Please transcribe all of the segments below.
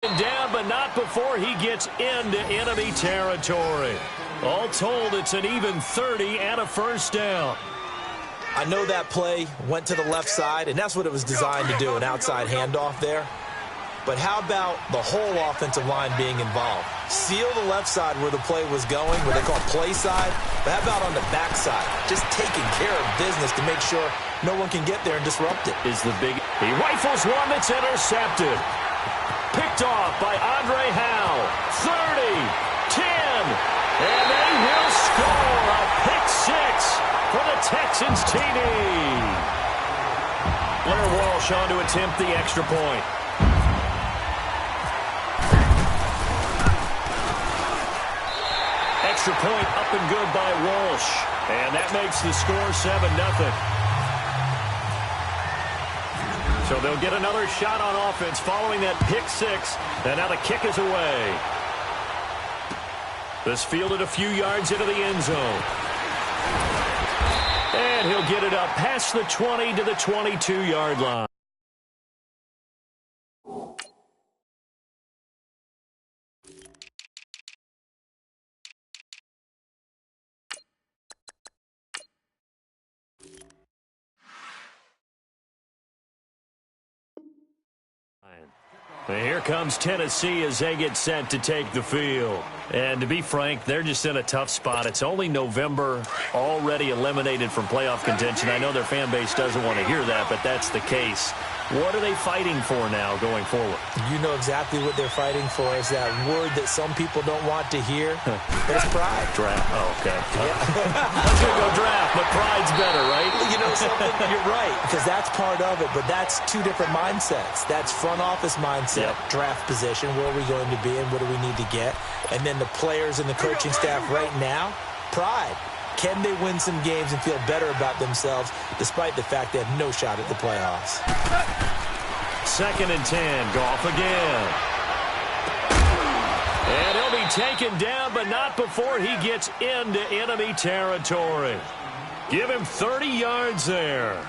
Down, but not before he gets into enemy territory. All told, it's an even 30 and a first down. I know that play went to the left side, and that's what it was designed to do, an outside handoff there. But how about the whole offensive line being involved? Seal the left side where the play was going, what they call play side. But how about on the back side? Just taking care of business to make sure no one can get there and disrupt it. He rifles one that's intercepted. Picked off by Andre Howell. 30, 10, and they will score a pick six for the Texans TD. Blair Walsh on to attempt the extra point. Extra point up and good by Walsh. And that makes the score 7-0. So they'll get another shot on offense following that pick six. And now the kick is away. This fielded a few yards into the end zone. And he'll get it up past the 20 to the 22-yard line. Here comes Tennessee as they get set to take the field. And to be frank, they're just in a tough spot. It's only November, already eliminated from playoff contention. I know their fan base doesn't want to hear that, but that's the case. What are they fighting for now going forward? You know exactly what they're fighting for. Is that word that some people don't want to hear. It's pride. Draft. Oh, okay. Yeah. I was going to go draft, but pride's better, right? You know something? You're right, because that's part of it, but that's two different mindsets. That's front office mindset, draft position, where are we going to be and what do we need to get? And then the players and the coaching staff right now, pride. Can they win some games and feel better about themselves despite the fact they have no shot at the playoffs? 2nd and 10. Goff again. And he'll be taken down, but not before he gets into enemy territory. Give him 30 yards there.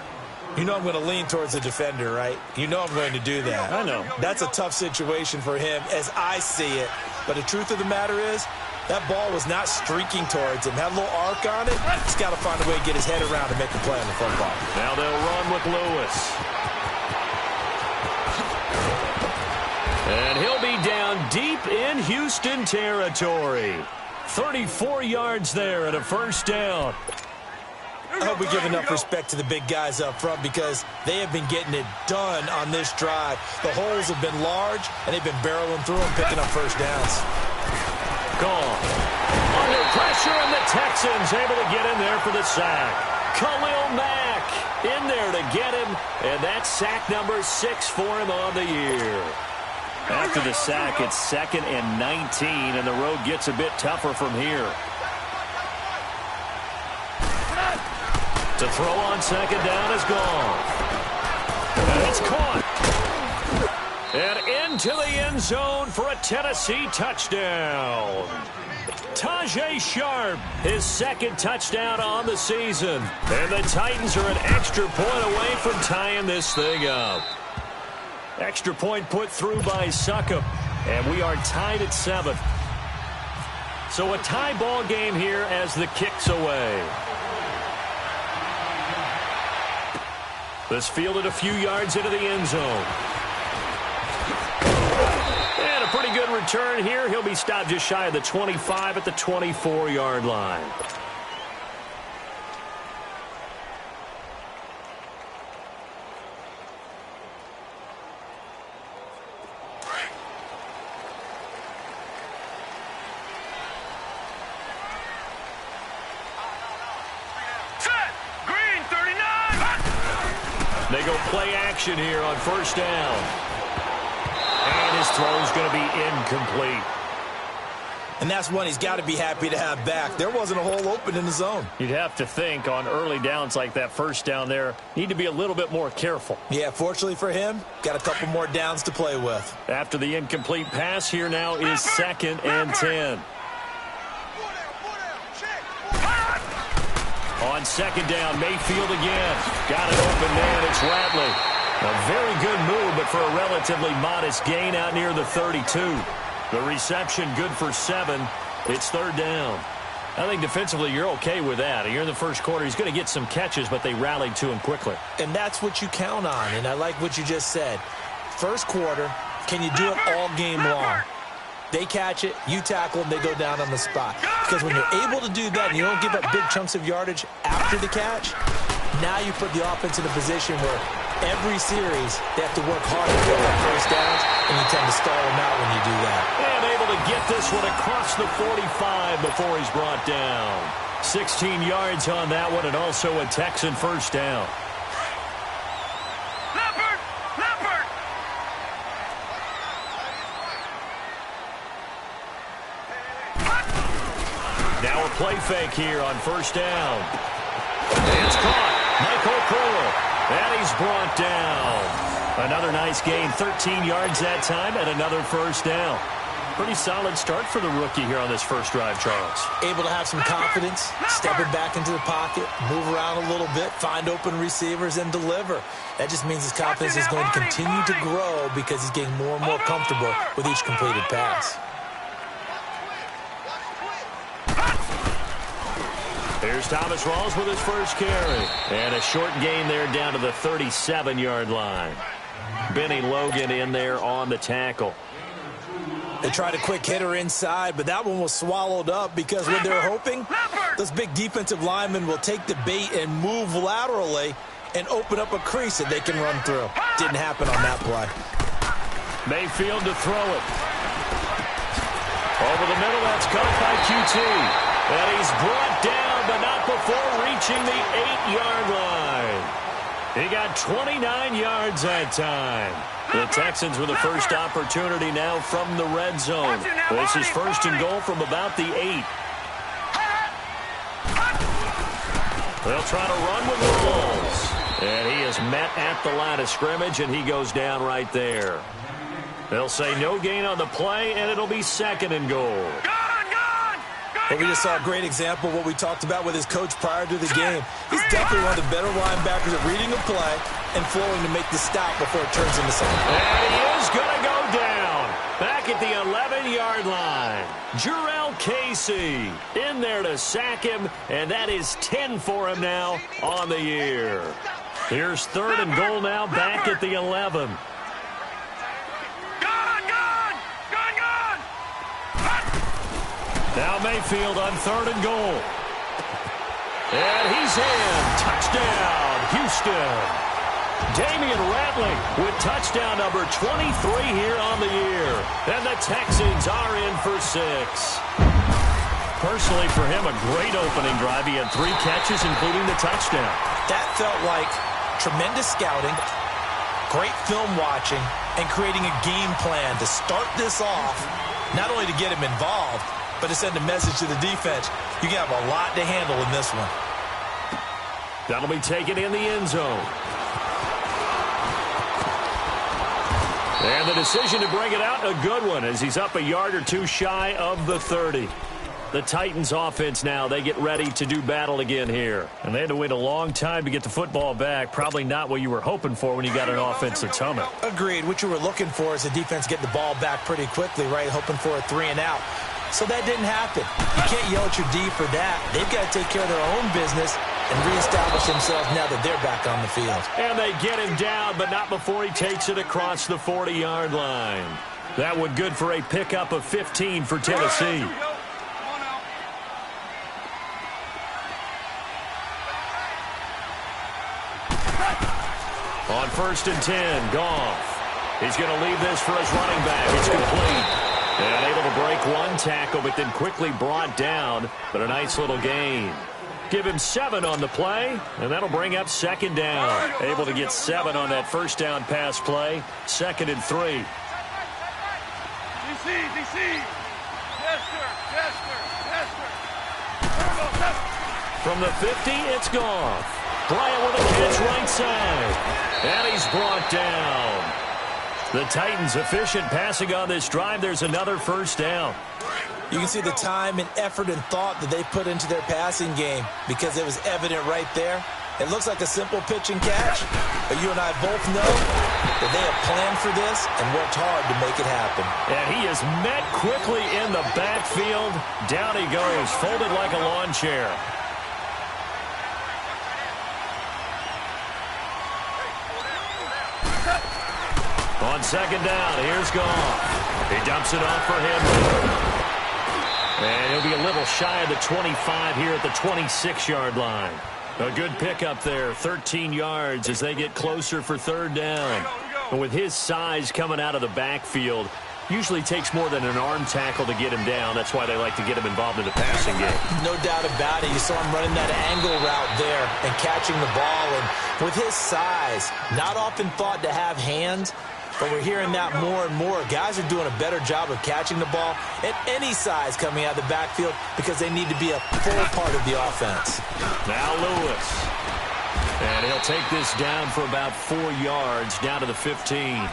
You know I'm going to lean towards the defender, right? You know I'm going to do that. I know. That's a tough situation for him as I see it. But the truth of the matter is, that ball was not streaking towards him. Had a little arc on it. He's got to find a way to get his head around and make a play on the football. Now they'll run with Lewis. And he'll be down deep in Houston territory. 34 yards there and a first down. I hope we give enough respect to the big guys up front because they have been getting it done on this drive. The holes have been large, and they've been barreling through them, picking up first downs. Gone. Under pressure, and the Texans able to get in there for the sack. Khalil Mack in there to get him, and that's sack number 6 for him on the year. After the sack, it's 2nd and 19, and the road gets a bit tougher from here. To throw on 2nd down is gone. And it's caught. And into the end zone for a Tennessee touchdown. Tajae Sharpe, his 2nd touchdown on the season. And the Titans are an extra point away from tying this thing up. Extra point put through by Succop. And we are tied at 7. So a tie ball game here as the kick's away. This fielded a few yards into the end zone. And a pretty good return here. He'll be stopped just shy of the 25 at the 24-yard line. They go play action here on first down. And his throw is going to be incomplete. And that's one he's got to be happy to have back. There wasn't a hole open in the zone. You'd have to think on early downs like that first down there, need to be a little bit more careful. Yeah, fortunately for him, got a couple more downs to play with. After the incomplete pass, here now is 2nd and 10. On 2nd down, Mayfield again. Got it open man. It's Radley. A very good move, but for a relatively modest gain out near the 32. The reception good for 7. It's third down. I think defensively you're okay with that. You're in the first quarter. He's going to get some catches, but they rallied to him quickly. And that's what you count on, and I like what you just said. First quarter, can you do it all game long? They catch it, you tackle them, they go down on the spot. Because when you're able to do that and you don't give up big chunks of yardage after the catch, now you put the offense in a position where every series they have to work hard to get that first downs, and you tend to stall them out when you do that. And able to get this one across the 45 before he's brought down. 16 yards on that one, and also a Texan first down. Now a play fake here on first down. And it's caught. Michael Cole. And he's brought down. Another nice gain, 13 yards that time, and another first down. Pretty solid start for the rookie here on this first drive, Charles. Able to have some confidence, stepping back into the pocket, move around a little bit, find open receivers, and deliver. That just means his confidence is going to continue to grow because he's getting more and more comfortable with each completed pass. Here's Thomas Rawls with his first carry. And a short gain there down to the 37-yard line. Benny Logan in there on the tackle. They tried a quick hitter inside, but that one was swallowed up because what they're hoping, those big defensive linemen will take the bait and move laterally and open up a crease that they can run through. Didn't happen on that play. Mayfield to throw it. Over the middle, that's caught by QT. And he's brought down, but not before reaching the 8-yard line. He got 29 yards that time. The Texans with the first opportunity now from the red zone. This is first and goal from about the 8. They'll try to run with Rawls. And he is met at the line of scrimmage, and he goes down right there. They'll say no gain on the play, and it'll be second and goal. Well, we just saw a great example of what we talked about with his coach prior to the game. He's definitely one of the better linebackers at reading a play and flowing to make the stop before it turns into something. And he is going to go down back at the 11-yard line. Jurrell Casey in there to sack him, and that is 10 for him now on the year. Here's third and goal now back at the 11. Now Mayfield on third and goal. And he's in. Touchdown, Houston. Damian Ratley with touchdown number 23 here on the year. And the Texans are in for 6. Personally, for him, a great opening drive. He had 3 catches, including the touchdown. That felt like tremendous scouting, great film watching, and creating a game plan to start this off, not only to get him involved, but to send a message to the defense. You have a lot to handle in this one. That'll be taken in the end zone. And the decision to bring it out, a good one, as he's up a yard or two shy of the 30. The Titans offense now, they get ready to do battle again here. And they had to wait a long time to get the football back. Probably not what you were hoping for when you got an offense that's humming. Agreed. What you were looking for is the defense get the ball back pretty quickly, right? Hoping for a 3 and out. So that didn't happen. You can't yell at your D for that. They've got to take care of their own business and reestablish themselves now that they're back on the field. And they get him down, but not before he takes it across the 40-yard line. That one good for a pickup of 15 for Tennessee. On first and 10, Goff. He's going to leave this for his running back. It's complete. And able to break one tackle, but then quickly brought down. But a nice little gain. Give him 7 on the play, and that'll bring up second down. Able to get 7 on that first down pass play. Second and 3. DC. Yes, sir. From the 50, it's Goff. Bryant with a catch right side. And he's brought down. The Titans efficient passing on this drive. There's another first down. You can see the time and effort and thought that they put into their passing game because it was evident right there. It looks like a simple pitch and catch, but you and I both know that they have planned for this and worked hard to make it happen. And he is met quickly in the backfield. Down he goes, folded like a lawn chair. On second down, here's Goff. He dumps it off for Henry. And he'll be a little shy of the 25 here at the 26-yard line. A good pickup there, 13 yards as they get closer for third down. And with his size coming out of the backfield, usually takes more than an arm tackle to get him down. That's why they like to get him involved in the passing game. No doubt about it. You saw him running that angle route there and catching the ball. And with his size, not often thought to have hands, but we're hearing that more and more. Guys are doing a better job of catching the ball at any size coming out of the backfield because they need to be a full part of the offense. Now Lewis. And he'll take this down for about 4 yards down to the 15.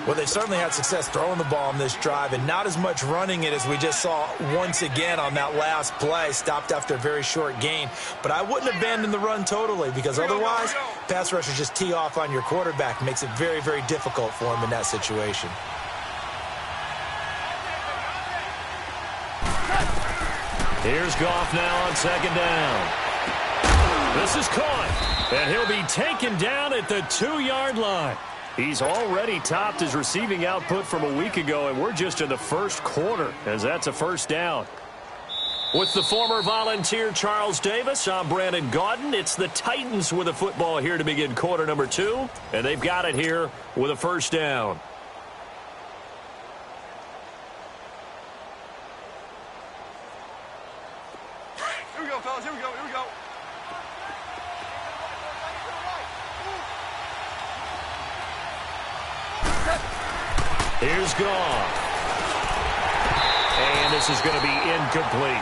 Well, they certainly had success throwing the ball on this drive and not as much running it as we just saw once again on that last play. Stopped after a very short gain. But I wouldn't abandon the run totally because otherwise, pass rushers just tee off on your quarterback. Makes it very, very difficult for him in that situation. Here's Goff now on second down. This is caught, and he'll be taken down at the 2-yard line. He's already topped his receiving output from a week ago, and we're just in the first quarter, as that's a first down. With the former Volunteer Charles Davis, I'm Brandon Gaudin. It's the Titans with the football here to begin quarter number 2, and they've got it here with a first down. Here we go, fellas. Here we go. Here we go. Here's Goff. And this is going to be incomplete.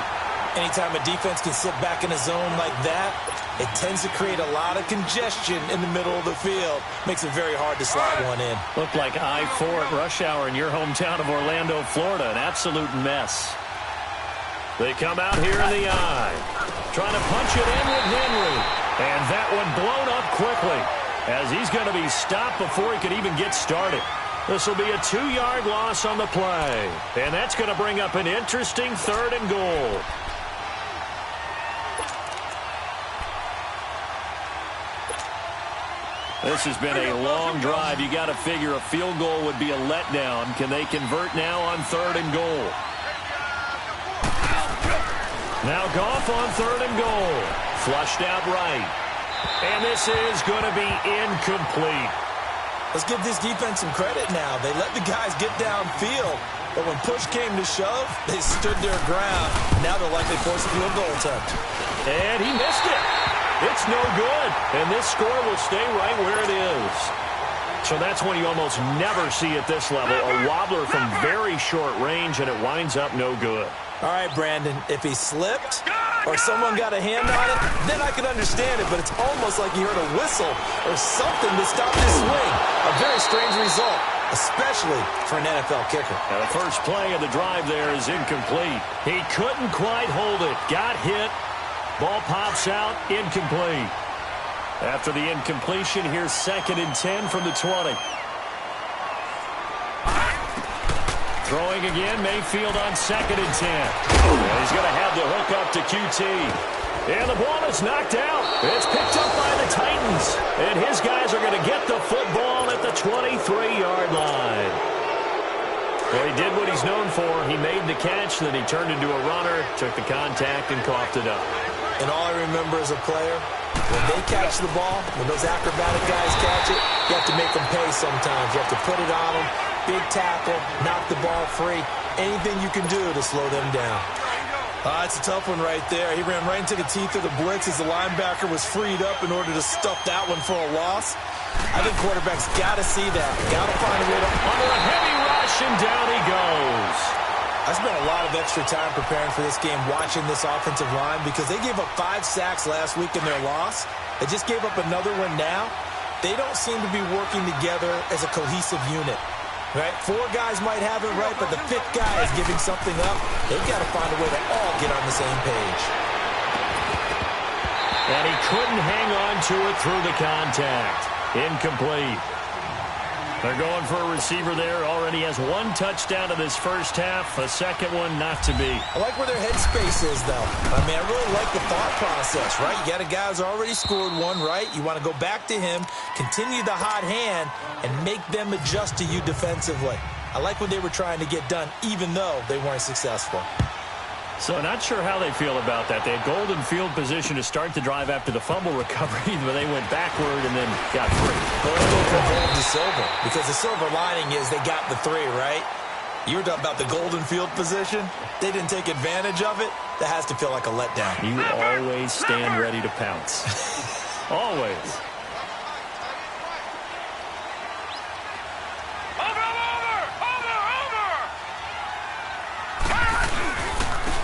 Anytime a defense can sit back in a zone like that, it tends to create a lot of congestion in the middle of the field. Makes it very hard to slide one in. Looked like I-4 at rush hour in your hometown of Orlando, Florida. An absolute mess. They come out here in the eye. Trying to punch it in with Henry. And that one blown up quickly as he's going to be stopped before he could even get started. This will be a 2-yard loss on the play. And that's going to bring up an interesting 3rd and goal. This has been a long drive. You got to figure a field goal would be a letdown. Can they convert now on 3rd and goal? Now Goff on 3rd and goal. Flushed out right. And this is going to be incomplete. Let's give this defense some credit now. They let the guys get downfield, but when push came to shove, they stood their ground. Now they'll likely force a field goal attempt. And he missed it. It's no good. And this score will stay right where it is. So that's when you almost never see at this level a wobbler from very short range, and it winds up no good. All right, Brandon, if he slipped or someone got a hand on it, then I can understand it, but it's almost like you heard a whistle or something to stop this swing. A very strange result, especially for an NFL kicker. Now the first play of the drive there is incomplete. He couldn't quite hold it. Got hit. Ball pops out. Incomplete. After the incompletion, here's 2nd and 10 from the 20. Throwing again, Mayfield on 2nd and 10. And he's going to have the hook up to QT. And the ball is knocked out. It's picked up by the Titans. And his guys are going to get the football at the 23-yard line. Well, he did what he's known for. He made the catch, then he turned into a runner, took the contact, and coughed it up. And all I remember as a player, when they catch the ball, when those acrobatic guys catch it, you have to make them pay sometimes. You have to put it on them. Big tackle, knock the ball free. Anything you can do to slow them down. It's a tough one right there. He ran right into the teeth of the blitz as the linebacker was freed up in order to stuff that one for a loss. I think quarterbacks got to see that. Got to find a way to... Under a heavy rush, and down he goes. I spent a lot of extra time preparing for this game, watching this offensive line, because they gave up 5 sacks last week in their loss. They just gave up another one now. They don't seem to be working together as a cohesive unit. Right? 4 guys might have it right, but the 5th guy is giving something up. They've got to find a way to all get on the same page. And he couldn't hang on to it through the contact. Incomplete. They're going for a receiver there. Already has one touchdown in this first half. A second one not to be. I like where their headspace is, though. I mean, I really like the thought process, right? You got a guy who's already scored one, right? You want to go back to him, continue the hot hand, and make them adjust to you defensively. I like what they were trying to get done, even though they weren't successful. So not sure how they feel about that. They had golden field position to start the drive after the fumble recovery, but they went backward and then got free. Well, they involved the silver, because the silver lining is they got the 3, right? You were talking about the golden field position. They didn't take advantage of it. That has to feel like a letdown. You always stand ready to pounce. Always.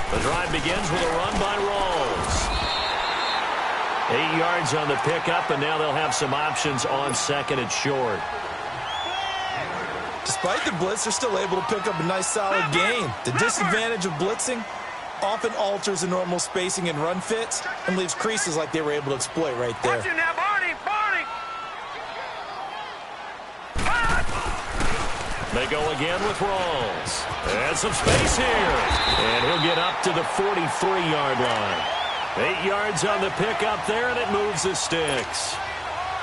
The drive begins with a run by Rawls. 8 yards on the pickup, and now they'll have some options on second and short. Despite the blitz, they're still able to pick up a nice, solid gain. The disadvantage of blitzing often alters the normal spacing and run fits and leaves creases like they were able to exploit right there. They go again with Rawls. And some space here. And he'll get up to the 43-yard line. 8 yards on the pickup there, and it moves the sticks.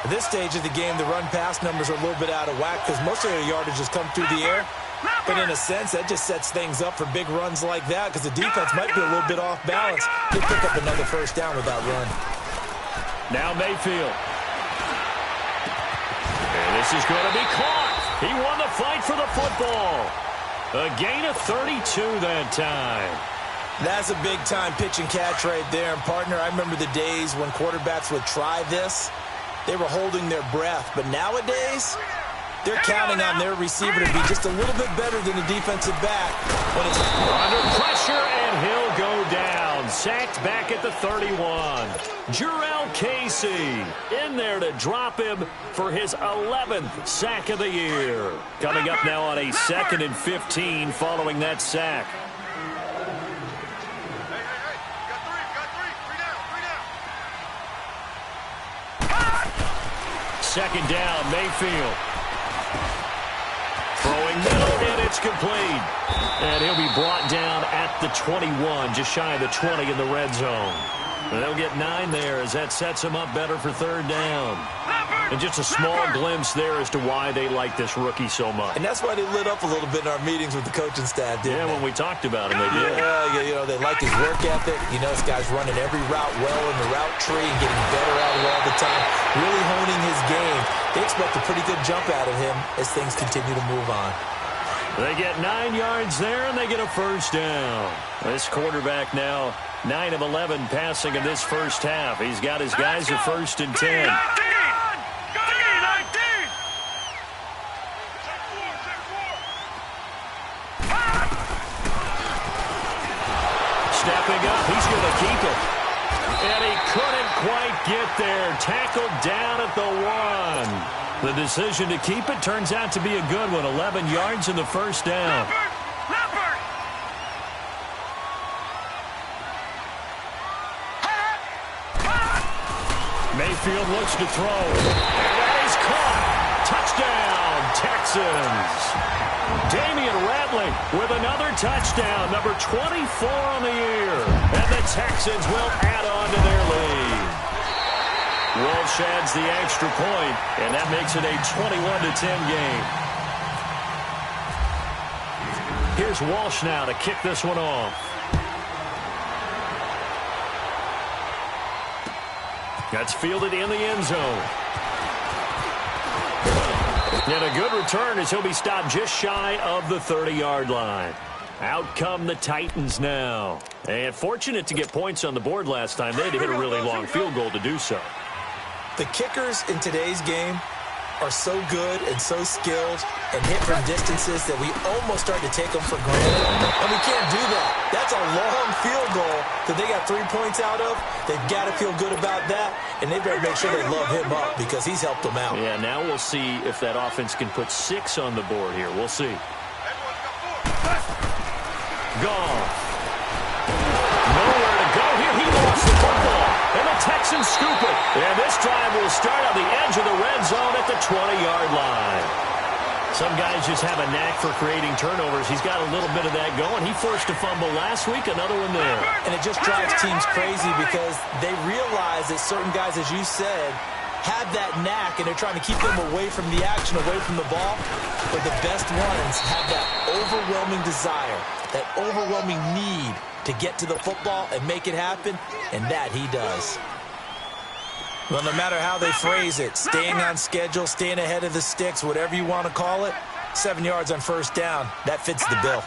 At this stage of the game, the run-pass numbers are a little bit out of whack because most of their yardage has come through the air. But in a sense, that just sets things up for big runs like that because the defense might be a little bit off balance. They pick up another first down with that run. Now Mayfield. And this is going to be caught. He won the fight for the football. A gain of 32 that time. That's a big-time pitch and catch right there. And, partner, I remember the days when quarterbacks would try this. They were holding their breath. But nowadays, they're counting on their receiver to be just a little bit better than the defensive back. When it's under pressure, and he'll go down. Sacked back at the 31. Jurrell Casey in there to drop him for his 11th sack of the year. Coming up now on a 2nd and 15 following that sack. Second down, Mayfield. Throwing middle, and it's complete. And he'll be brought down at the 21, just shy of the 20 in the red zone. And they'll get 9 there as that sets him up better for third down. And just a small glimpse there as to why they like this rookie so much. And that's why they lit up a little bit in our meetings with the coaching staff, didn't they? When we talked about him, they did. Yeah, you know, they like his work ethic. You know, this guy's running every route well in the route tree and getting better at it all the time, really honing his game. They expect a pretty good jump out of him as things continue to move on. They get 9 yards there, and they get a first down. This quarterback now 9 of 11 passing in this first half. He's got his guys at 1st and 10. Stepping up, he's going to keep it. And he couldn't quite get there. Tackled down at the 1. The decision to keep it turns out to be a good one. 11 yards in the first down. Mayfield looks to throw. And that is caught. Touchdown, Texans. Damian Ratley with another touchdown, number 24 on the year. And the Texans will add on to their lead. Walsh adds the extra point, and that makes it a 21-10 game. Here's Walsh now to kick this one off. That's fielded in the end zone. And a good return as he'll be stopped just shy of the 30-yard line. Out come the Titans now. And fortunate to get points on the board last time. They had to hit a really long field goal to do so. The kickers in today's game are so good and so skilled and hit from distances that we almost start to take them for granted. And we can't do that. That's a long field goal that they got 3 points out of. They've got to feel good about that, and they better make sure they love him up because he's helped them out. Yeah, now we'll see if that offense can put 6 on the board here. We'll see. Goff. Nowhere to go here. He lost the football. And the Texans and scoop it. And this drive will start on the edge of the red zone at the 20-yard line. Some guys just have a knack for creating turnovers. He's got a little bit of that going. He forced a fumble last week, another one there. And it just drives teams crazy because they realize that certain guys, as you said, have that knack, and they're trying to keep them away from the action, away from the ball. But the best ones have that overwhelming desire, that overwhelming need to get to the football and make it happen, and that he does. Well, no matter how they phrase it, staying on schedule, staying ahead of the sticks, whatever you want to call it, 7 yards on first down, that fits the bill.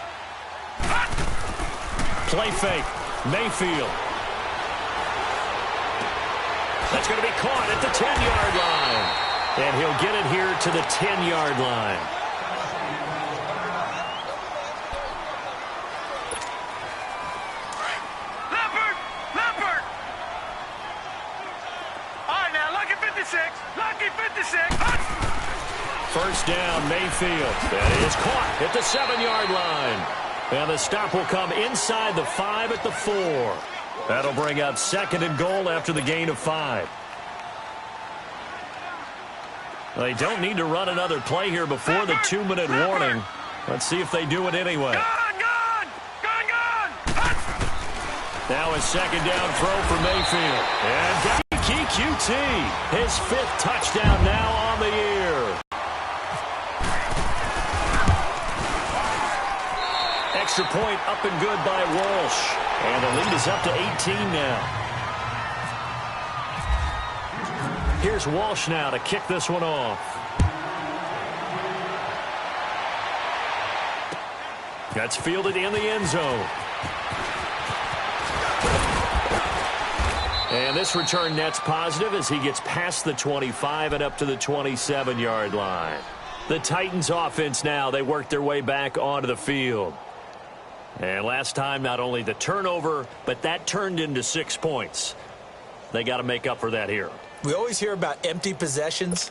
Play fake, Mayfield. That's going to be caught at the 10-yard line. And he'll get it here to the 10-yard line. Leopard! All right, now, lucky 56. Lucky 56. First down, Mayfield. That is caught at the 7-yard line. And the stop will come inside the 5 at the 4. That'll bring up 2nd and goal after the gain of 5. They don't need to run another play here before the 2-minute warning. Let's see if they do it anyway. Gone! Now a 2nd down throw for Mayfield. And QT, his 5th touchdown now on the year. Extra point up and good by Walsh. And the lead is up to 18 now. Here's Walsh now to kick this one off. That's fielded in the end zone. And this return net's positive as he gets past the 25 and up to the 27-yard line. The Titans offense now, they work their way back onto the field. And last time, not only the turnover, but that turned into 6 points. They got to make up for that here. We always hear about empty possessions,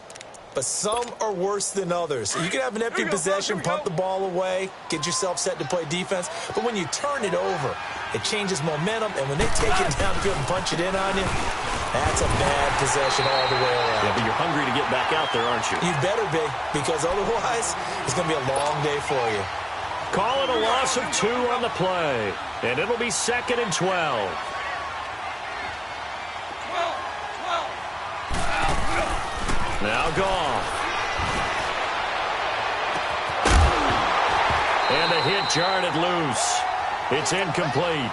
but some are worse than others. You can have an empty possession, punt the ball away, get yourself set to play defense, but when you turn it over, it changes momentum, and when they take it downfield and punch it in on you, that's a bad possession all the way around. Yeah, but you're hungry to get back out there, aren't you? You better be, because otherwise, it's going to be a long day for you. Call it a loss of 2 on the play, and it'll be 2nd and 12. Now Goff. And the hit jarred it loose. It's incomplete.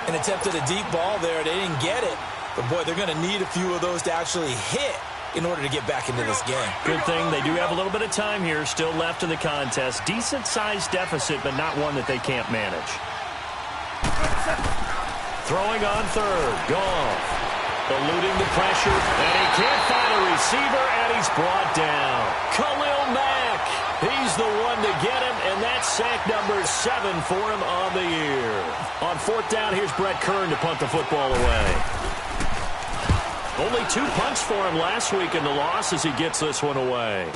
An attempt at a deep ball there. They didn't get it. But, boy, they're going to need a few of those to actually hit in order to get back into this game. Good thing they do have a little bit of time here still left in the contest. Decent-sized deficit, but not one that they can't manage. Throwing on third. Goff. Eluding the pressure, and he can't find a receiver, and he's brought down. Khalil Mack, he's the one to get him, and that's sack number 7 for him on the year. On 4th down, here's Brett Kern to punt the football away. Only 2 punts for him last week in the loss as he gets this one away.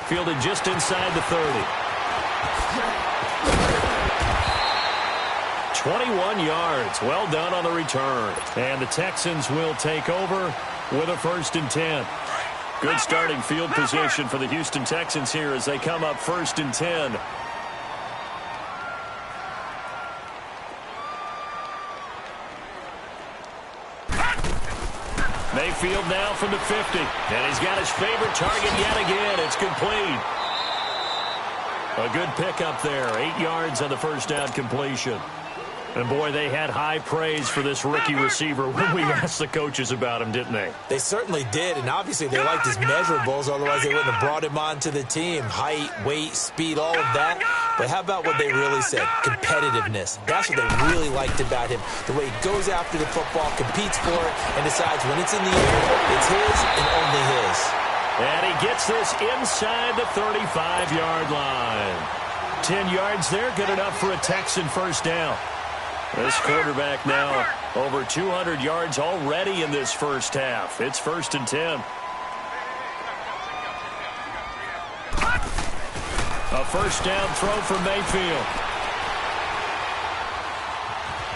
Fielded just inside the 30. 21 yards. Well done on the return. And the Texans will take over with a 1st and 10. Good starting field position for the Houston Texans here as they come up 1st and 10. Mayfield now from the 50. And he's got his favorite target yet again. It's complete. A good pickup there. 8 yards on the first down completion. And, boy, they had high praise for this rookie receiver when we asked the coaches about him, didn't they? They certainly did, and obviously they liked his measurables, otherwise they wouldn't have brought him onto the team. Height, weight, speed, all of that. But how about what they really said? Competitiveness. That's what they really liked about him. The way he goes after the football, competes for it, and decides when it's in the air, it's his and only his. And he gets this inside the 35-yard line. 10 yards there, good enough for a Texan first down. This quarterback now over 200 yards already in this first half. It's 1st and 10. A first down throw for Mayfield.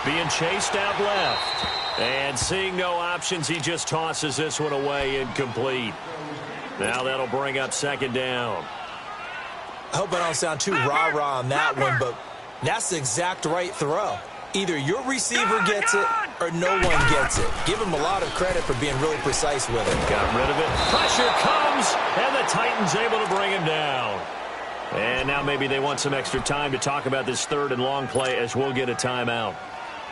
Being chased out left. And seeing no options, he just tosses this one away, incomplete. Now that'll bring up second down. I hope I don't sound too rah-rah on that one, but that's the exact right throw. Either your receiver gets it or no one gets it. Give him a lot of credit for being really precise with it. Got rid of it. Pressure comes, and the Titans able to bring him down. And now maybe they want some extra time to talk about this third and long play as we'll get a timeout.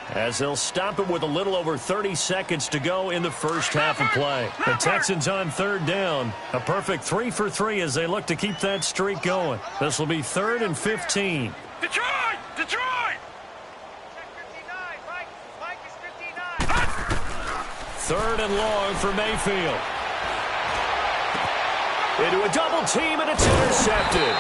As they'll stop it with a little over 30 seconds to go in the first half of play. The Texans on third down. A perfect 3 for 3 as they look to keep that streak going. This will be 3rd and 15. Detroit! Detroit! Third and long for Mayfield. Into a double team, and it's intercepted.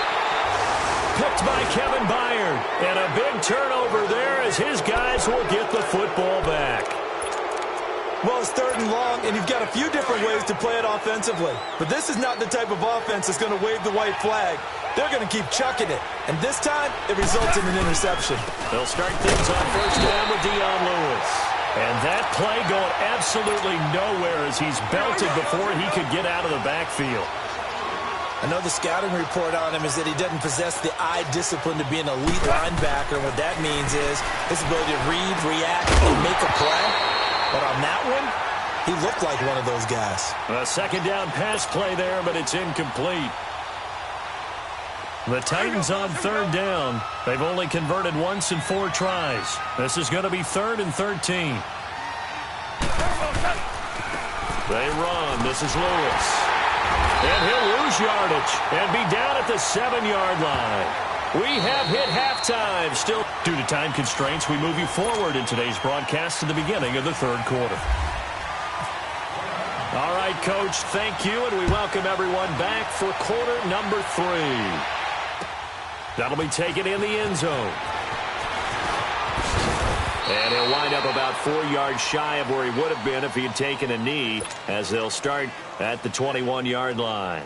Picked by Kevin Byard. And a big turnover there as his guys will get the football back. Well, it's third and long, and you've got a few different ways to play it offensively. But this is not the type of offense that's going to wave the white flag. They're going to keep chucking it. And this time, it results in an interception. They'll start things on first down with Dion Lewis. And that play going absolutely nowhere as he's belted before he could get out of the backfield. I know the scouting report on him is that he doesn't possess the eye discipline to be an elite linebacker. And what that means is his ability to read, react, and make a play. But on that one, he looked like one of those guys. A second down pass play there, but it's incomplete. The Titans on third down. They've only converted once in 4 tries. This is going to be 3rd and 13. They run. This is Lewis. And he'll lose yardage and be down at the 7-yard line. We have hit halftime. Still, due to time constraints, we move you forward in today's broadcast to the beginning of the third quarter. All right, Coach, thank you, and we welcome everyone back for quarter number 3. That'll be taken in the end zone. And he'll wind up about 4 yards shy of where he would have been if he had taken a knee, as they'll start at the 21-yard line.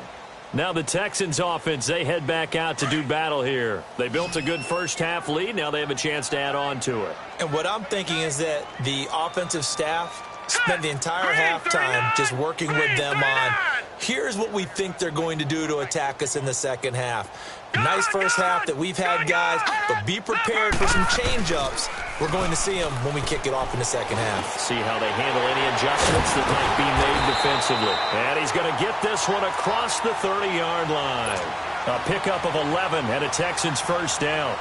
Now the Texans offense, they head back out to do battle here. They built a good first half lead. Now they have a chance to add on to it. And what I'm thinking is that the offensive staff spent the entire halftime just working with them on, here's what we think they're going to do to attack us in the second half. Nice first half that we've had, guys, but be prepared for some change-ups. We're going to see them when we kick it off in the second half. See how they handle any adjustments that might be made defensively. And he's going to get this one across the 30-yard line. A pickup of 11 and a Texans first down.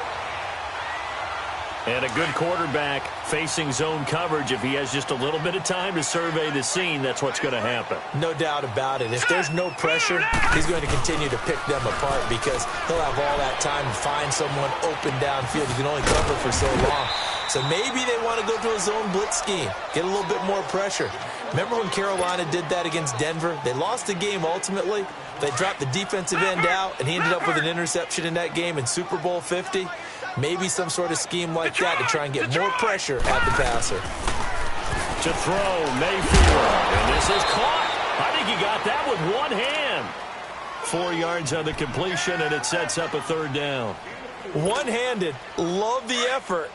And a good quarterback facing zone coverage. If he has just a little bit of time to survey the scene, that's what's going to happen. No doubt about it. If there's no pressure, he's going to continue to pick them apart because he'll have all that time to find someone open downfield. He can only cover for so long. So maybe they want to go to a zone blitz scheme, get a little bit more pressure. Remember when Carolina did that against Denver? They lost the game ultimately. They dropped the defensive end out, and he ended up with an interception in that game in Super Bowl 50. Maybe some sort of scheme like that to try and get more pressure at the passer. To throw, Mayfield. And this is caught. I think he got that with one hand. 4 yards on the completion, and it sets up a third down. One-handed. Love the effort.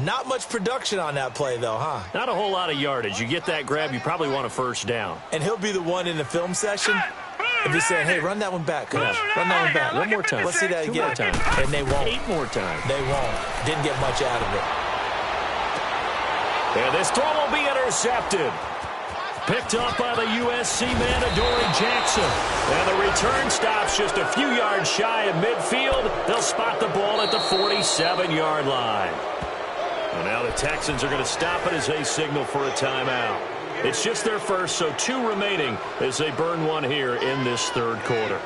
Not much production on that play, though, huh? Not a whole lot of yardage. You get that grab, you probably want a first down. And he'll be the one in the film session if he's saying, hey, run that one back, coach. Run that one back. One more time. Let's see that again. 2 more times. And they won't. 8 more times. They won't. Didn't get much out of it. And this throw will be intercepted. Picked up by the USC man, Adoree Jackson. And the return stops just a few yards shy of midfield. They'll spot the ball at the 47-yard line. And now the Texans are going to stop it as they signal for a timeout. It's just their first, so 2 remaining as they burn one here in this third quarter.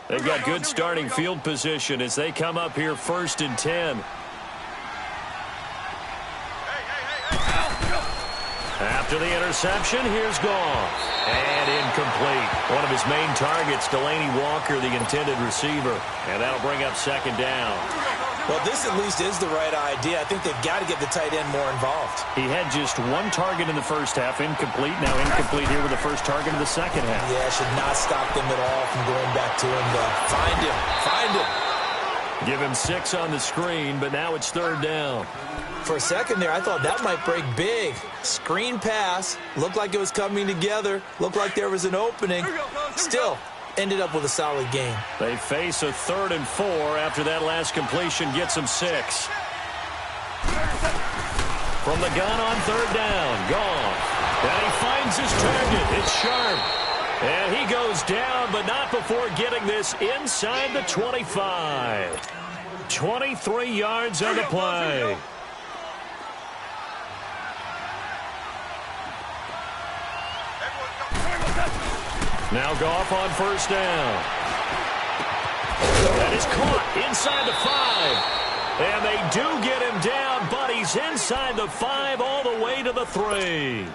They've got good starting field position as they come up here 1st and 10. After the interception, here's Goff. And incomplete. One of his main targets, Delanie Walker, the intended receiver. And that'll bring up second down. Well, this at least is the right idea. I think they've got to get the tight end more involved. He had just one target in the first half, incomplete. Now incomplete here with the first target of the second half. Yeah, should not stop them at all from going back to him. Find him. Find him. Give him 6 on the screen, but now it's third down. For a second there, I thought that might break big. Screen pass. Looked like it was coming together. Looked like there was an opening. Still, ended up with a solid gain. They face a 3rd and 4 after that last completion gets them 6. From the gun on third down, Goff. And he finds his target. It's Sharp. And he goes down, but not before getting this inside the 25. 23 yards on the play. Now Goff on first down. That is caught inside the 5. And they do get him down, but he's inside the 5 all the way to the 3.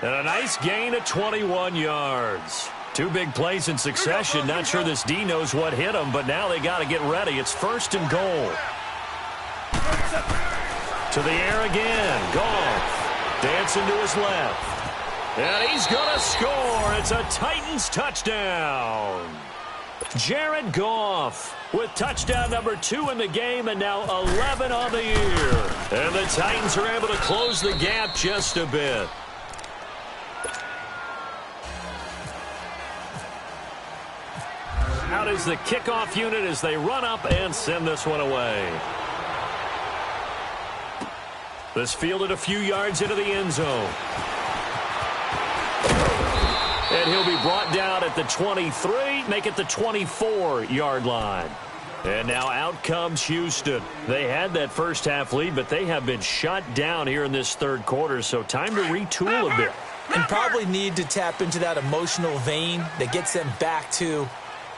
And a nice gain of 21 yards. 2 big plays in succession. Not sure this D knows what hit him, but now they got to get ready. It's 1st and goal. To the air again. Goff dancing to his left. And he's going to score. It's a Titans touchdown. Jared Goff with touchdown number 2 in the game and now 11 on the year. And the Titans are able to close the gap just a bit. Out is the kickoff unit as they run up and send this one away. This fielded a few yards into the end zone. And he'll be brought down at the 23, make it the 24-yard line. And now out comes Houston. They had that first half lead, but they have been shut down here in this third quarter, so time to retool a bit. And probably need to tap into that emotional vein that gets them back to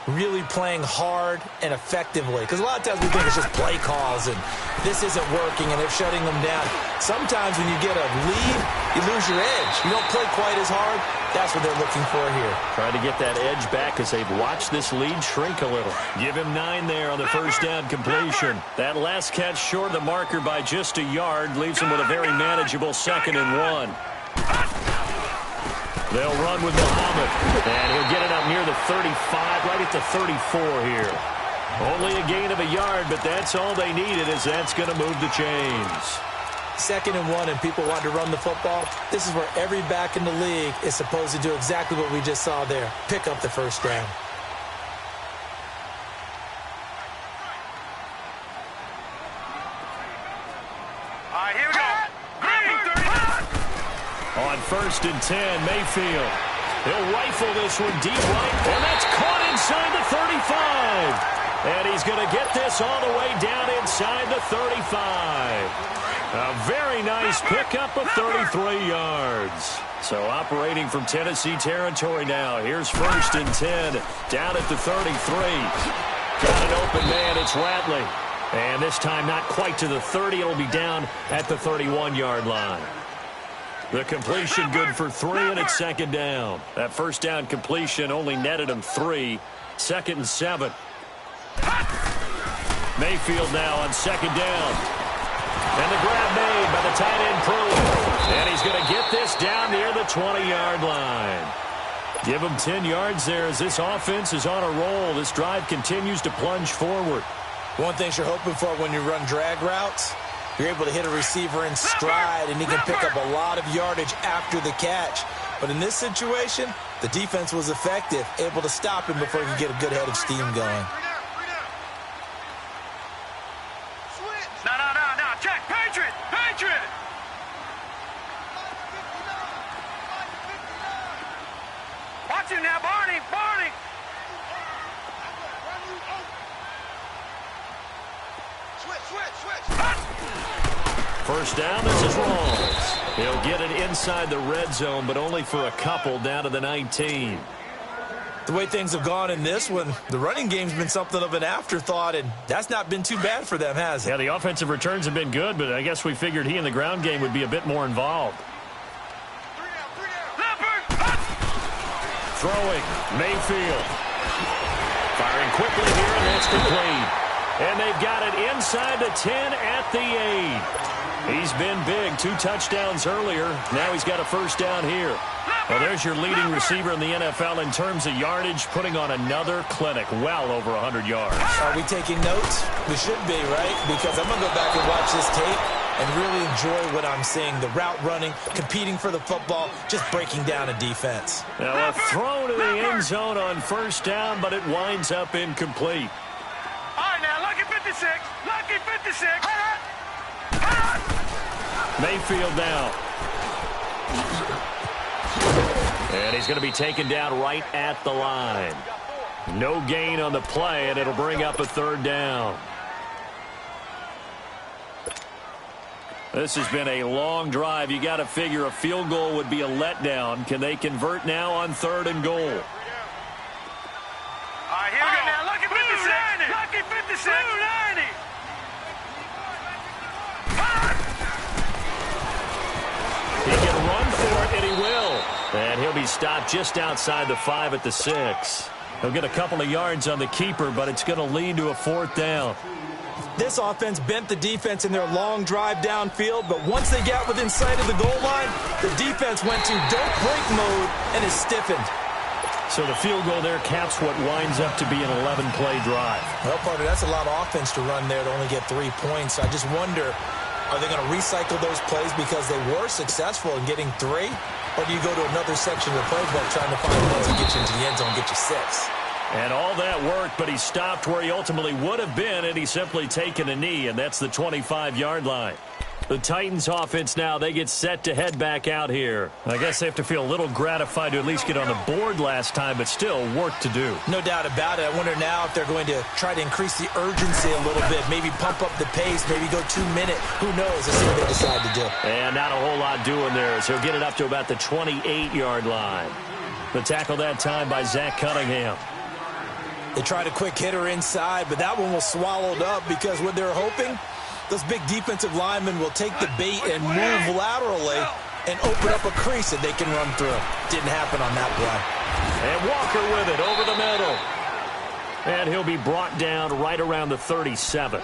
really playing hard and effectively. Because a lot of times we think it's just play calls and this isn't working and they're shutting them down. Sometimes when you get a lead, you lose your edge. You don't play quite as hard. That's what they're looking for here. Trying to get that edge back as they've watched this lead shrink a little. Give him 9 there on the first down completion. That last catch short of the marker by just a yard leaves him with a very manageable 2nd and 1. They'll run with Muhammad, and he'll get it up near the 35, right at the 34 here. Only a gain of a yard, but that's all they needed, as that's going to move the chains. 2nd and 1, and people want to run the football. This is where every back in the league is supposed to do exactly what we just saw there. Pick up the first down. All right, here we go. On 1st and 10, Mayfield. He'll rifle this one deep right, and that's caught inside the 35. And he's going to get this all the way down inside the 35. A very nice pickup of 33 yards. So operating from Tennessee territory now. Here's 1st and 10, down at the 33. Got an open man, it's Ratley. And this time not quite to the 30, it'll be down at the 31-yard line. The completion good for 3, and it's 2nd down. That first down completion only netted him 3. 2nd and 7. Mayfield now on 2nd down. And the grab made by the tight end Prue. And he's going to get this down near the 20-yard line. Give him 10 yards there as this offense is on a roll. This drive continues to plunge forward. One thing you're hoping for when you run drag routes, you're able to hit a receiver in stride, and he can pick up a lot of yardage after the catch. But in this situation, the defense was effective, able to stop him before he could get a good head of steam going. No. Check. Patriot. Watch him now, Barney. Switch. First down, this is Rawls. He'll get it inside the red zone, but only for a couple down to the 19. The way things have gone in this one, the running game's been something of an afterthought, and that's not been too bad for them, has it? Yeah, the offensive returns have been good, but I guess we figured he in the ground game would be a bit more involved. Throwing, Mayfield. Firing quickly here, and that's complete. And they've got it inside the 10 at the 8. He's been big. 2 touchdowns earlier. Now he's got a first down here. Well, there's your leading receiver in the NFL in terms of yardage, putting on another clinic, well over 100 yards. Are we taking notes? We should be, right? Because I'm going to go back and watch this tape and really enjoy what I'm seeing. The route running, competing for the football, just breaking down a defense. Now a throw to the end zone on first down, but it winds up incomplete. All right, now, lucky 56. Lucky 56. Mayfield down. And he's going to be taken down right at the line. No gain on the play, and it'll bring up a third down. This has been a long drive. You got to figure a field goal would be a letdown. Can they convert now on 3rd and goal? All right, here we go. Now, lucky 56. Lucky 56. 290. He can run for it, and he will. And he'll be stopped just outside the 5 at the 6. He'll get a couple of yards on the keeper, but it's going to lead to a 4th down. This offense bent the defense in their long drive downfield, but once they got within sight of the goal line, the defense went to don't break mode and is stiffened. So the field goal there caps what winds up to be an 11-play drive. Well, partner, that's a lot of offense to run there to only get 3 points. I just wonder, are they going to recycle those plays because they were successful in getting 3? Or do you go to another section of the playbook trying to find ways to get you into the end zone and get you 6? And all that worked, but he stopped where he ultimately would have been, and he's simply taken a knee, and that's the 25-yard line. The Titans offense now, they get set to head back out here. I guess they have to feel a little gratified to at least get on the board last time, but still work to do. No doubt about it. I wonder now if they're going to try to increase the urgency a little bit, maybe pump up the pace, maybe go 2-minute. Who knows? Let's see what they decide to do. And not a whole lot doing there as he'll get it up to about the 28-yard line. The tackle that time by Zach Cunningham. They tried a quick hitter inside, but that one was swallowed up because what they're hoping, those big defensive linemen will take the bait and move laterally and open up a crease that they can run through. Didn't happen on that play. And Walker with it over the middle. And he'll be brought down right around the 37.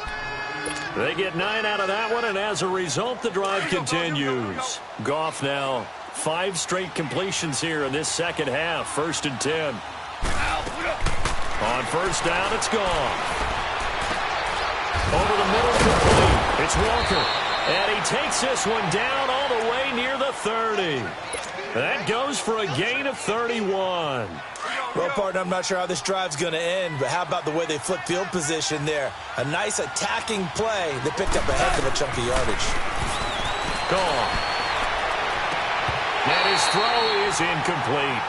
They get 9 out of that one, and as a result, the drive continues. Goff now 5 straight completions here in this second half. 1st and 10. On first down, it's gone. Over the middle, complete. It's Walker. And he takes this one down all the way near the 30. That goes for a gain of 31. Well, partner, I'm not sure how this drive's going to end, but how about the way they flip field position there? A nice attacking play that picked up a heck of a chunk of yardage. Gone. And his throw is incomplete.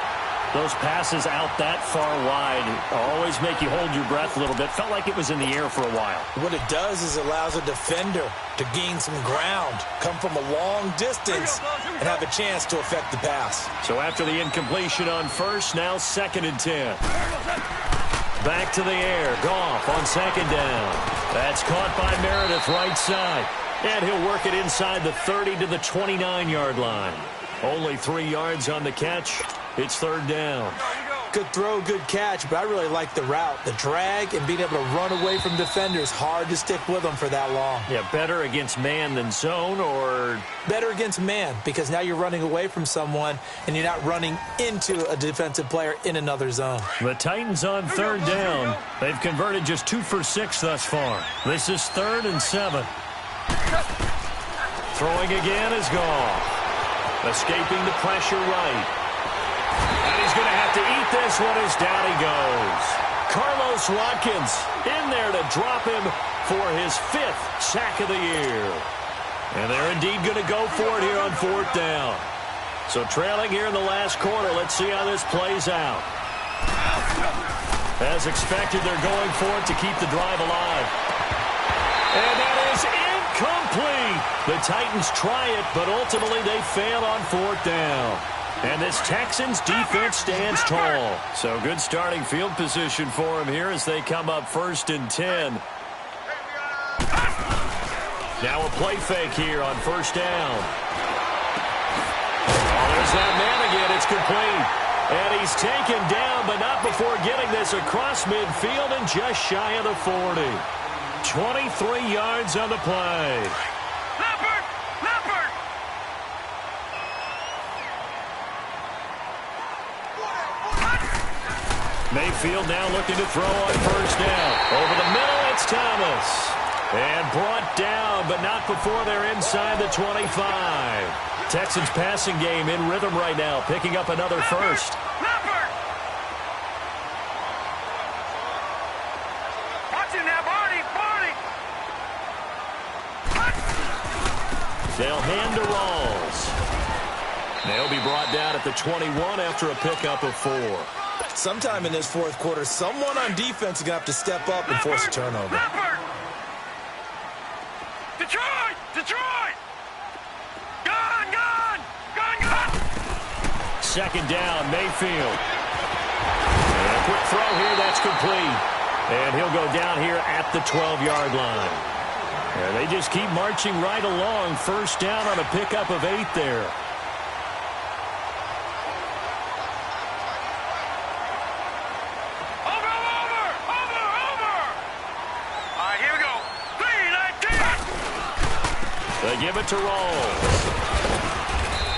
Those passes out that far wide always make you hold your breath a little bit. Felt like it was in the air for a while. What it does is it allows a defender to gain some ground, come from a long distance, and have a chance to affect the pass. So after the incompletion on first, now 2nd and 10. Back to the air. Goff on 2nd down. That's caught by Meredith right side. And he'll work it inside the 30 to the 29-yard line. Only 3 yards on the catch. It's 3rd down. Good throw, good catch, but I really like the route. The drag and being able to run away from defenders. Hard to stick with them for that long. Yeah, better against man than zone, or? Better against man, because now you're running away from someone and you're not running into a defensive player in another zone. The Titans on 3rd down. They've converted just 2 for 6 thus far. This is 3rd and 7. Throwing again is gone. Escaping the pressure right. And he's going to have to eat this one as down he goes. Carlos Watkins in there to drop him for his 5th sack of the year. And they're indeed going to go for it here on 4th down. So trailing here in the last quarter, let's see how this plays out. As expected, they're going for it to keep the drive alive. And that is incomplete. The Titans try it, but ultimately they fail on 4th down. And this Texans defense stands tall. So good starting field position for them here as they come up 1st and 10. Now a play fake here on 1st down. Oh, there's that man again. It's complete. And he's taken down, but not before getting this across midfield and just shy of the 40. 23 yards on the play. Leopard! Leopard! Mayfield now looking to throw on first down. Over the middle, it's Thomas. And brought down, but not before they're inside the 25. Texans passing game in rhythm right now, picking up another first. Leopard! Watch him now, Barney! Barney! They'll hand to Rawls. They'll be brought down at the 21 after a pickup of 4. Sometime in this fourth quarter, someone on defense is going to have to step up and force a turnover. Leopard! Detroit! Detroit! Gone! Gone! Gone! Gone! Second down, Mayfield. And a quick throw here, that's complete. And he'll go down here at the 12-yard line. And they just keep marching right along. First down on a pickup of 8 there. They give it to Rawls.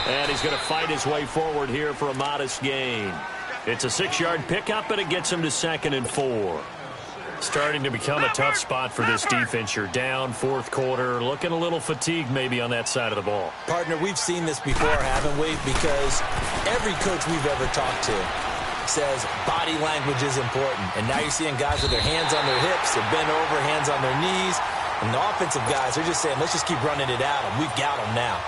And he's going to fight his way forward here for a modest gain. It's a 6-yard pickup, but it gets him to 2nd and 4. Starting to become a tough spot for this defense. You're down fourth quarter, looking a little fatigued maybe on that side of the ball. Partner, we've seen this before, haven't we? Because every coach we've ever talked to says body language is important. And now you're seeing guys with their hands on their hips, they're bent over, hands on their knees. And the offensive guys are just saying, let's just keep running it at them. We've got them now.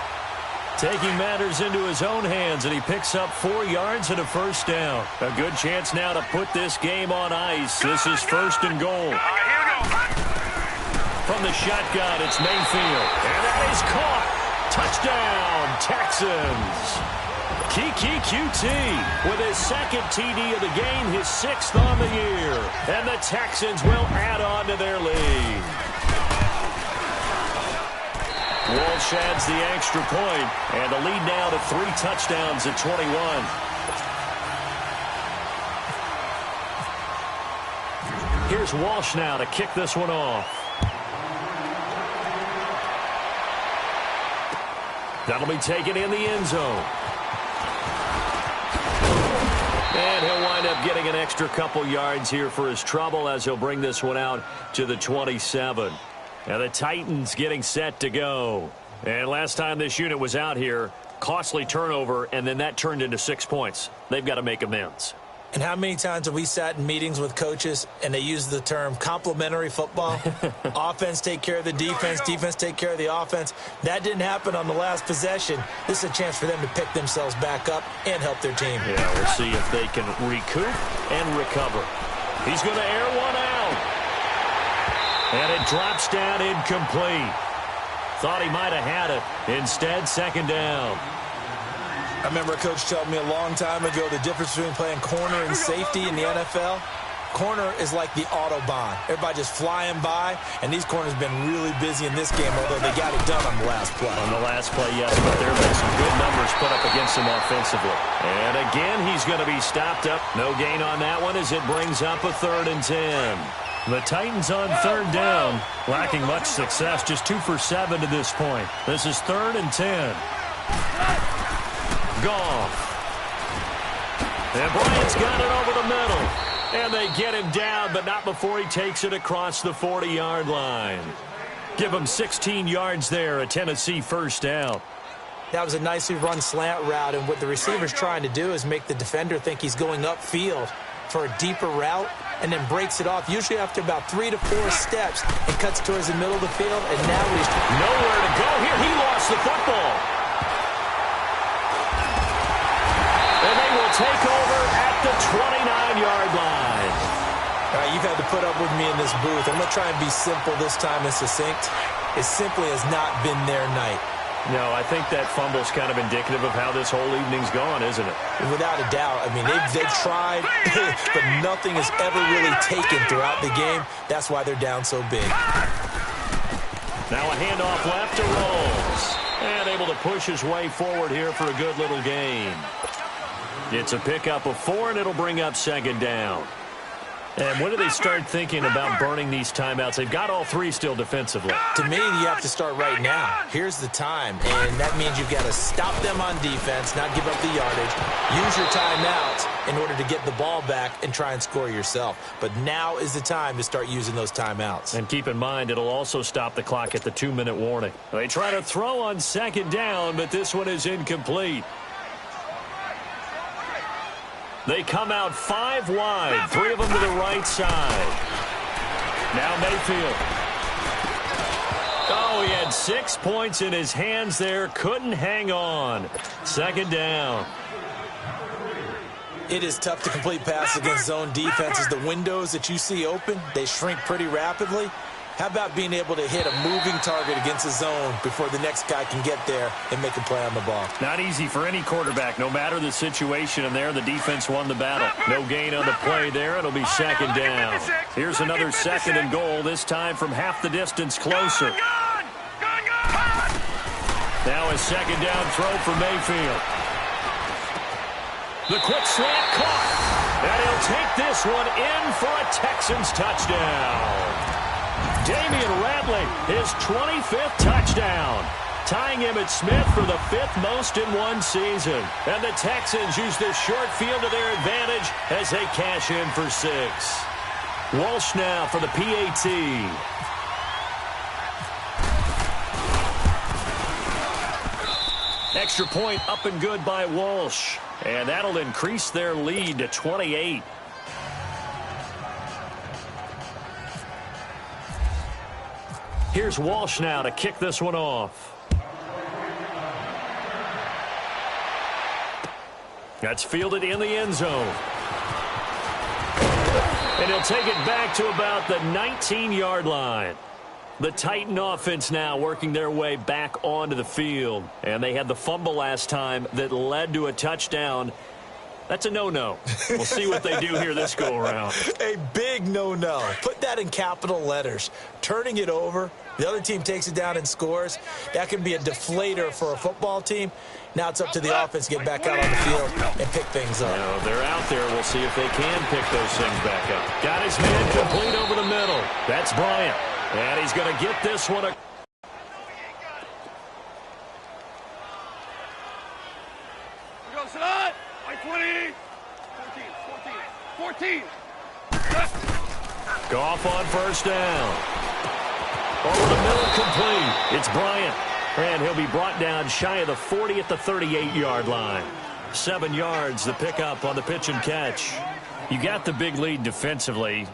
Taking matters into his own hands, and he picks up 4 yards and a first down. A good chance now to put this game on ice. This is 1st and goal. From the shotgun, it's Mayfield. And that is caught. Touchdown, Texans. Kiki QT with his 2nd TD of the game, his 6th on the year. And the Texans will add on to their lead. Walsh adds the extra point, and the lead now to 3 touchdowns at 21. Here's Walsh now to kick this one off. That'll be taken in the end zone. And he'll wind up getting an extra couple yards here for his trouble as he'll bring this one out to the 27. Now the Titans getting set to go. And last time this unit was out here, costly turnover, and then that turned into 6 points. They've got to make amends. And how many times have we sat in meetings with coaches and they use the term complementary football? Offense take care of the defense, defense take care of the offense. That didn't happen on the last possession. This is a chance for them to pick themselves back up and help their team. Yeah, we'll see if they can recoup and recover. He's going to air one out. And it drops down incomplete. Thought he might have had it. Instead, 2nd down. I remember a coach told me a long time ago the difference between playing corner and safety in the NFL. Corner is like the Autobahn. Everybody just flying by, and these corners have been really busy in this game, although they got it done on the last play. On the last play, yes, but there have been some good numbers put up against him offensively. And again, he's going to be stopped up. No gain on that one as it brings up a 3rd and 10. The Titans on 3rd down, lacking much success, just 2 for 7 to this point. This is 3rd and 10. Goff. And Bryant's got it over the middle. And they get him down, but not before he takes it across the 40-yard line. Give him 16 yards there, a Tennessee first down. That was a nicely run slant route, and what the receiver's trying to do is make the defender think he's going upfield for a deeper route, and then breaks it off, usually after about 3 to 4 steps, and cuts towards the middle of the field, and now he's nowhere to go here. He lost the football. And they will take over at the 29-yard line. All right, you've had to put up with me in this booth. I'm going to try and be simple this time and succinct. It simply has not been their night. No, I think that fumble's kind of indicative of how this whole evening's gone, isn't it? Without a doubt. I mean, they've tried, but nothing has ever really taken throughout the game. That's why they're down so big. Now a handoff left to Rawls. And able to push his way forward here for a good little gain. It's a pickup of 4, and it'll bring up 2nd down. And when do they start thinking about burning these timeouts? They've got all three still defensively. To me, you have to start right now. Here's the time, and that means you've got to stop them on defense, not give up the yardage, use your timeouts in order to get the ball back and try and score yourself. But now is the time to start using those timeouts. And keep in mind, it'll also stop the clock at the 2-minute warning. They try to throw on second down, but this one is incomplete. They come out 5 wide, 3 of them to the right side. Now Mayfield. Oh, he had 6 points in his hands there. Couldn't hang on. Second down. It is tough to complete passes against zone defenses. The windows that you see open, they shrink pretty rapidly. How about being able to hit a moving target against a zone before the next guy can get there and make a play on the ball? Not easy for any quarterback, no matter the situation. And there, the defense won the battle. No gain on the play there. It'll be second down. Here's another second and goal, this time from half the distance closer. Now a second down throw for Mayfield. The quick slant caught. And he'll take this one in for a Texans touchdown. Damian Ratley, his 25th touchdown, tying Emmitt Smith for the 5th most in one season. And the Texans use this short field to their advantage as they cash in for 6. Walsh now for the PAT. Extra point up and good by Walsh. And that'll increase their lead to 28. Here's Walsh now to kick this one off. That's fielded in the end zone. And he'll take it back to about the 19-yard line. The Titan offense now working their way back onto the field. And they had the fumble last time that led to a touchdown. That's a no-no. We'll see what they do here this go-around. A big no-no. Put that in capital letters. Turning it over, the other team takes it down and scores. That can be a deflator for a football team. Now it's up to the offense to get back out on the field and pick things up. Now, they're out there. We'll see if they can pick those things back up. Got his man complete over the middle. That's Bryant. And he's going to get this one. Goff on first down. Over the middle, complete. It's Bryant. And he'll be brought down shy of the 40 at the 38-yard line. 7 yards, the pickup on the pitch and catch. You got the big lead defensively.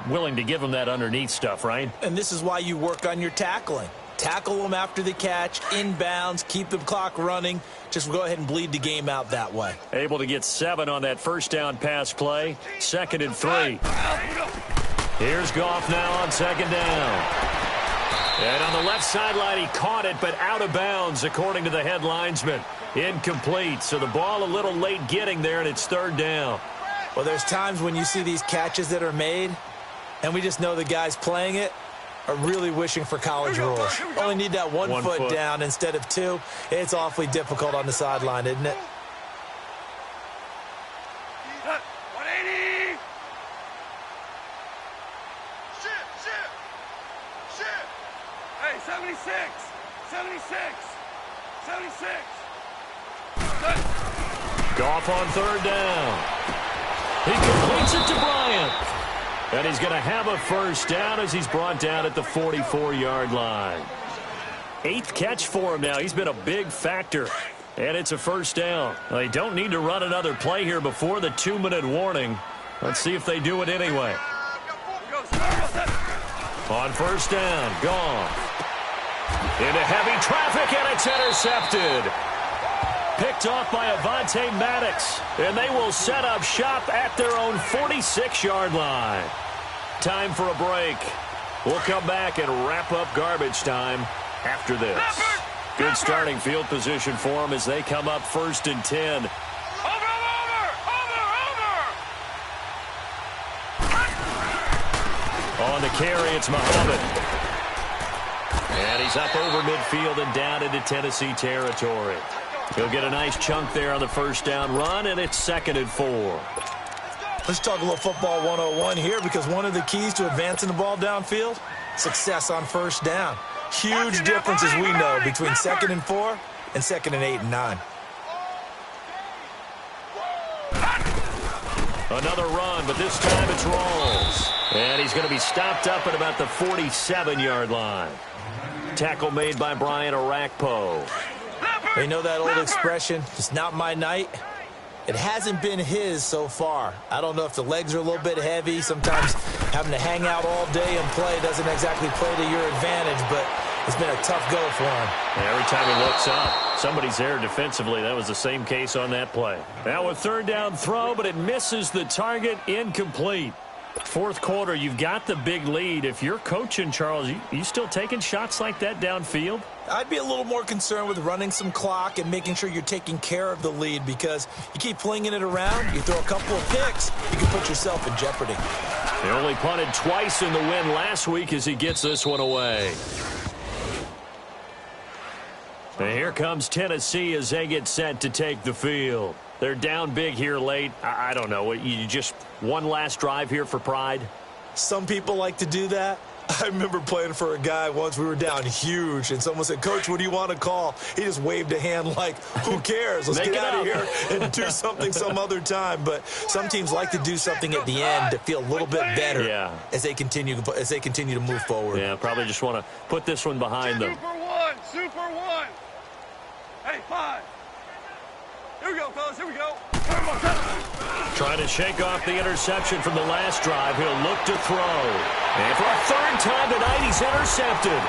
Willing to give them that underneath stuff, right? And this is why you work on your tackling. Tackle them after the catch, inbounds, keep the clock running. Just go ahead and bleed the game out that way. Able to get 7 on that first down pass play. 2nd and 3. Here's Goff now on second down. And on the left sideline, he caught it, but out of bounds, according to the head linesman. Incomplete, so the ball a little late getting there, and it's 3rd down. Well, there's times when you see these catches that are made, and we just know the guys playing it are really wishing for college rules. Only need that one foot down instead of 2. It's awfully difficult on the sideline, isn't it? 180. Shit. Hey, 76. 76. Goff on 3rd down. He completes it to Bryant. And he's going to have a first down as he's brought down at the 44-yard line. 8th catch for him now. He's been a big factor. And it's a first down. They don't need to run another play here before the 2-minute warning. Let's see if they do it anyway. On first down, Goff. Into heavy traffic, and it's intercepted. Picked off by Avonte Maddox, and they will set up shop at their own 46-yard line. Time for a break. We'll come back and wrap up garbage time after this. Good starting field position for them as they come up 1st and 10. On the carry, it's Muhammad. And he's up over midfield and down into Tennessee territory. He'll get a nice chunk there on the first down run, and it's 2nd and 4. Let's talk a little football 101 here, because one of the keys to advancing the ball downfield, success on first down. Huge difference, as we know, between 2nd and 4 and 2nd and 8 and 9. Another run, but this time it's Rawls. And he's going to be stopped up at about the 47-yard line. Tackle made by Brian Orakpo. You know that old expression, it's not my night? It hasn't been his so far. I don't know if the legs are a little bit heavy. Sometimes having to hang out all day and play doesn't exactly play to your advantage, but it's been a tough go for him. Every time he looks up, somebody's there defensively. That was the same case on that play. Now a 3rd down throw, but it misses the target, incomplete. 4th quarter, you've got the big lead. If you're coaching, Charles, you still taking shots like that downfield? I'd be a little more concerned with running some clock and making sure you're taking care of the lead, because you keep flinging it around, you throw a couple of picks, you can put yourself in jeopardy. They only punted twice in the win last week as he gets this one away. And here comes Tennessee as they get set to take the field. They're down big here late. I don't know. You just one last drive here for pride? Some people like to do that. I remember playing for a guy once. We were down huge, and someone said, "Coach, what do you want to call?" He just waved a hand like, who cares? Let's get out of here and do something some other time. But some teams like to do something at the end to feel a little bit better as they continue to move forward. Yeah, probably just want to put this one behind them. Super one. Hey, 5. Here we go, fellas. Here we go. Trying to shake off the interception from the last drive. He'll look to throw. And for a 3rd time tonight, he's intercepted.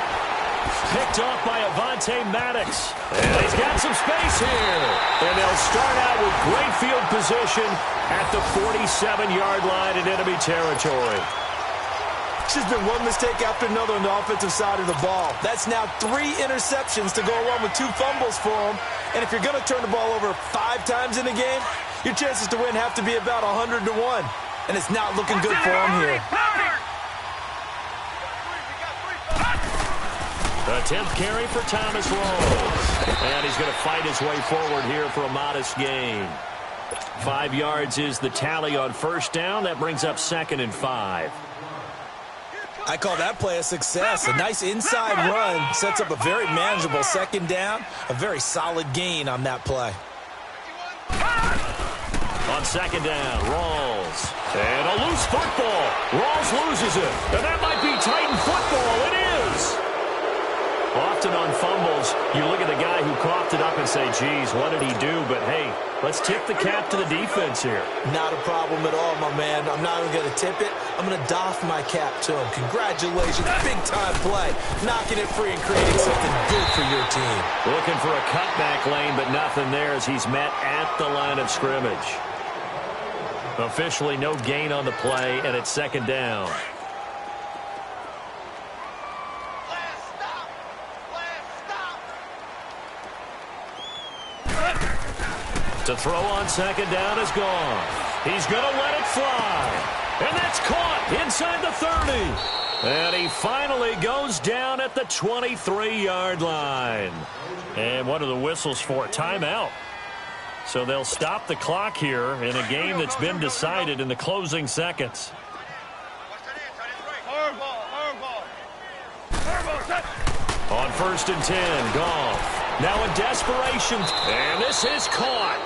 Picked off by Avonte Maddox. And he's got some space here. And they'll start out with great field position at the 47-yard line in enemy territory. It's just been one mistake after another on the offensive side of the ball. That's now 3 interceptions to go along with 2 fumbles for him. And if you're going to turn the ball over 5 times in a game, your chances to win have to be about 100 to 1. And it's not looking good for him here. The 10th carry for Thomas Rawls. And he's going to fight his way forward here for a modest gain. 5 yards is the tally on first down. That brings up 2nd and 5. I call that play a success. A nice inside run sets up a very manageable 2nd down. A very solid gain on that play. On 2nd down, Rawls. And a loose football. Rawls loses it. And that might be Titan football. It is. Often on fumbles, you look at the guy who coughed it up and say, geez, what did he do? But, hey, let's tip the cap to the defense here. Not a problem at all, my man. I'm not even going to tip it. I'm going to doff my cap to him. Congratulations. Big-time play. Knocking it free and creating something good for your team. Looking for a cutback lane, but nothing there as he's met at the line of scrimmage. Officially no gain on the play, and it's 2nd down. To throw on 2nd down is gone. He's going to let it fly. And that's caught inside the 30. And he finally goes down at the 23-yard line. And what are the whistles for? Timeout. So they'll stop the clock here in a game that's been decided in the closing seconds. On 1st and 10, Goff. Now in desperation. And this is caught.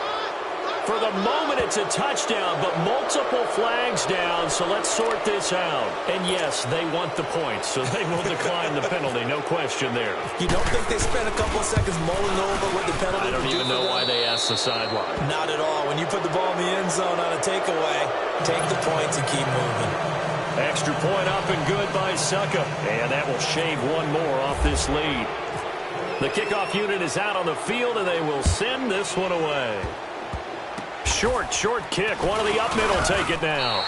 For the moment, it's a touchdown, but multiple flags down, so let's sort this out. And yes, they want the points, so they will decline the penalty, no question there. You don't think they spent a couple of seconds mulling over what the penalty I don't even know why they asked the sideline. Not at all. When you put the ball in the end zone on a takeaway, take the points and keep moving. Extra point up and good by Succa, and that will shave one more off this lead. The kickoff unit is out on the field, and they will send this one away. Short kick. One of the up middle take it now.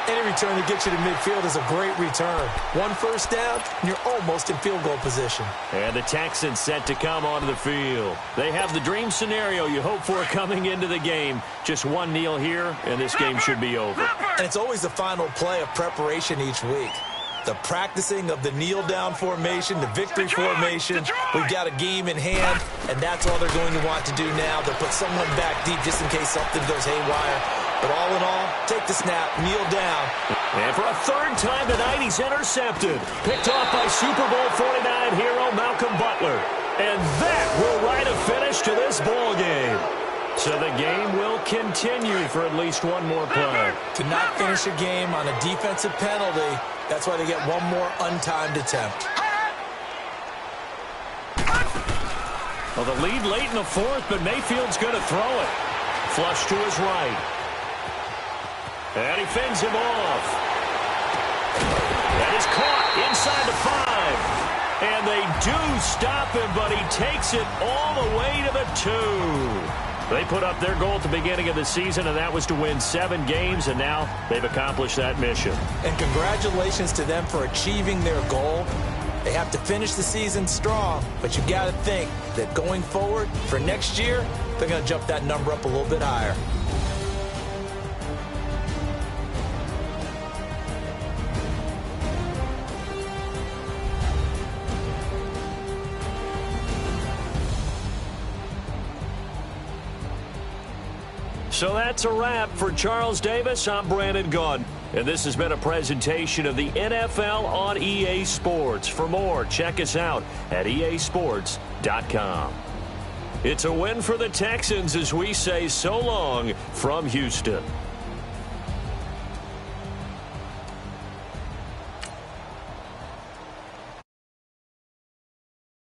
Any return that gets you to midfield is a great return. 1 first down, and you're almost in field goal position. And the Texans set to come onto the field. They have the dream scenario you hope for coming into the game. Just one kneel here, and this game should be over. And it's always the final play of preparation each week. The practicing of the kneel-down formation, the victory formation. We've got a game in hand, and that's all they're going to want to do now. They'll put someone back deep just in case something goes haywire. But all in all, take the snap, kneel down. And for a third time tonight, he's intercepted. Picked off by Super Bowl 49 hero Malcolm Butler. And that will write a finish to this ball game. So the game will continue for at least one more play. To not finish a game on a defensive penalty, that's why they get one more untimed attempt. Well, the lead late in the fourth, but Mayfield's going to throw it. Flush to his right. And he fends him off. That is caught inside the 5. And they do stop him, but he takes it all the way to the 2. They put up their goal at the beginning of the season, and that was to win 7 games, and now they've accomplished that mission. And congratulations to them for achieving their goal. They have to finish the season strong, but you got to think that going forward for next year, they're going to jump that number up a little bit higher. So that's a wrap for Charles Davis. I'm Brandon Gunn, and this has been a presentation of the NFL on EA Sports. For more, check us out at easports.com. It's a win for the Texans as we say so long from Houston.